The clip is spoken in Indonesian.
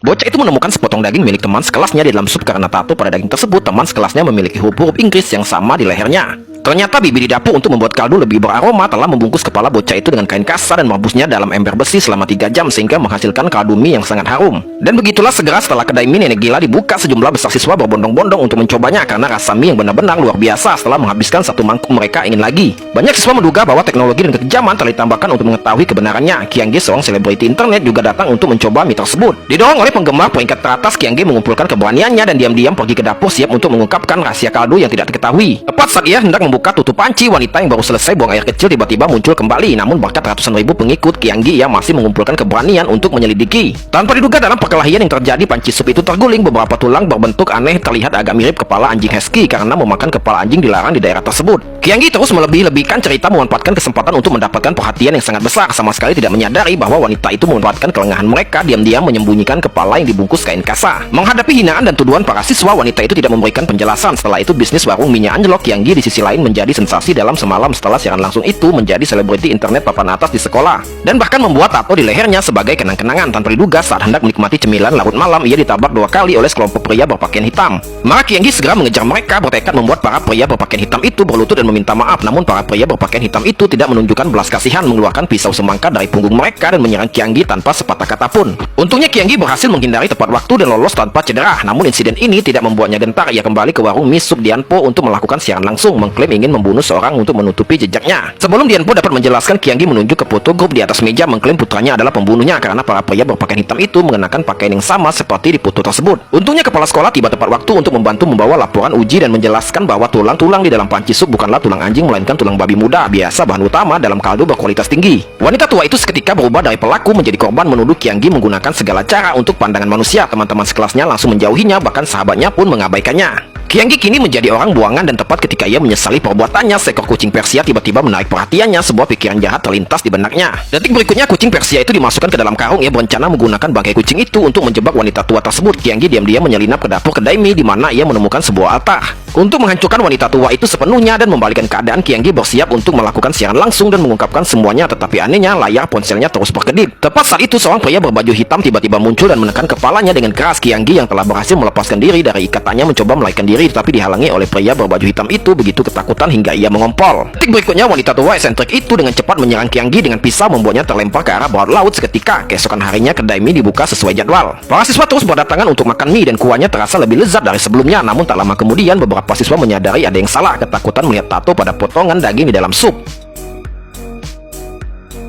Bocah itu menemukan sepotong daging milik teman sekelasnya di dalam sup karena tato pada daging tersebut teman sekelasnya memiliki huruf-huruf Inggris yang sama di lehernya. Ternyata bibi di dapur untuk membuat kaldu lebih beraroma telah membungkus kepala bocah itu dengan kain kasar dan merebusnya dalam ember besi selama 3 jam sehingga menghasilkan kaldu mie yang sangat harum. Dan begitulah segera setelah kedai mie nenek gila dibuka, sejumlah besar siswa berbondong-bondong untuk mencobanya karena rasa mie yang benar-benar luar biasa. Setelah menghabiskan satu mangkuk mereka ingin lagi. Banyak siswa menduga bahwa teknologi dan kekejaman telah ditambahkan untuk mengetahui kebenarannya. Kyanggi, seorang selebriti internet, juga datang untuk mencoba mie tersebut. Didorong oleh penggemar peringkat teratas, Kyanggi mengumpulkan keberaniannya dan diam-diam pergi ke dapur siap untuk mengungkapkan rahasia kaldu yang tidak diketahui. Tepat saat ia hendak membuka tutup panci, wanita yang baru selesai buang air kecil tiba-tiba muncul kembali. Namun berkat ratusan ribu pengikut Kyanggi, ia masih mengumpulkan keberanian untuk menyelidiki. Tanpa diduga dalam perkelahian yang terjadi, panci sup itu terguling. Beberapa tulang berbentuk aneh terlihat agak mirip kepala anjing husky karena memakan kepala anjing dilarang di daerah tersebut. Kyanggi terus melebih-lebihkan cerita, memanfaatkan kesempatan untuk mendapatkan perhatian yang sangat besar, sama sekali tidak menyadari bahwa wanita itu memanfaatkan kelengahan mereka, diam-diam menyembunyikan kepala yang dibungkus kain kasa. Menghadapi hinaan dan tuduhan para siswa, wanita itu tidak memberikan penjelasan. Setelah itu bisnis warung minyak anjlok. Kyanggi di sisi lain menjadi sensasi dalam semalam setelah siaran langsung itu menjadi selebriti internet papan atas di sekolah dan bahkan membuat tato di lehernya sebagai kenang-kenangan. Tanpa diduga saat hendak menikmati cemilan larut malam, ia ditabrak 2 kali oleh sekelompok pria berpakaian hitam. Maka Kyanggi segera mengejar mereka, bertekad membuat para pria berpakaian hitam itu berlutut dan meminta maaf. Namun para pria berpakaian hitam itu tidak menunjukkan belas kasihan, mengeluarkan pisau semangka dari punggung mereka dan menyerang Kyanggi tanpa sepatah kata pun. Untungnya Kyanggi berhasil menghindari tepat waktu dan lolos tanpa cedera. Namun insiden ini tidak membuatnya gentar. Ia kembali ke warung mie sup Dianpo untuk melakukan siaran langsung, mengklaim ingin membunuh seorang untuk menutupi jejaknya. Sebelum Dianpo dapat menjelaskan, Kyanggi menunjuk ke foto grup di atas meja, mengklaim putranya adalah pembunuhnya karena para pria berpakaian hitam itu mengenakan pakaian yang sama seperti di foto tersebut. Untungnya kepala sekolah tiba tepat waktu untuk membantu membawa laporan uji dan menjelaskan bahwa tulang-tulang di dalam panci sup bukanlah tulang anjing melainkan tulang babi muda, biasa bahan utama dalam kaldu berkualitas tinggi. Wanita tua itu seketika berubah dari pelaku menjadi korban, menuduh Kyanggi menggunakan segala cara untuk pandangan manusia. Teman-teman sekelasnya langsung menjauhinya, bahkan sahabatnya pun mengabaikannya. Kyanggi kini menjadi orang buangan dan tepat ketika ia menyesali perbuatannya, seekor kucing Persia tiba-tiba menarik perhatiannya. Sebuah pikiran jahat terlintas di benaknya. Detik berikutnya kucing Persia itu dimasukkan ke dalam karung. Ia berencana menggunakan bangkai kucing itu untuk menjebak wanita tua tersebut. Kyanggi diam-diam menyelinap ke dapur kedai mie di mana ia menemukan sebuah altar. Untuk menghancurkan wanita tua itu sepenuhnya dan membalikkan keadaan, Kyanggi bersiap untuk melakukan siaran langsung dan mengungkapkan semuanya. Tetapi anehnya layar ponselnya terus berkedip. Tepat saat itu seorang pria berbaju hitam tiba-tiba muncul dan menekan kepalanya dengan keras. Kyanggi yang telah berhasil melepaskan diri dari ikatannya mencoba melarikan diri, tetapi dihalangi oleh pria berbaju hitam itu. Begitu ketakutan hingga ia mengompol. Detik berikutnya wanita tua eksentrik itu dengan cepat menyerang Kyanggi dengan pisau, membuatnya terlempar ke arah bawah laut. Seketika keesokan harinya kedai mie dibuka sesuai jadwal. Para siswa terus berdatangan untuk makan mie dan kuahnya terasa lebih lezat dari sebelumnya. Namun tak lama kemudian beberapa siswa menyadari ada yang salah, ketakutan melihat tato pada potongan daging di dalam sup.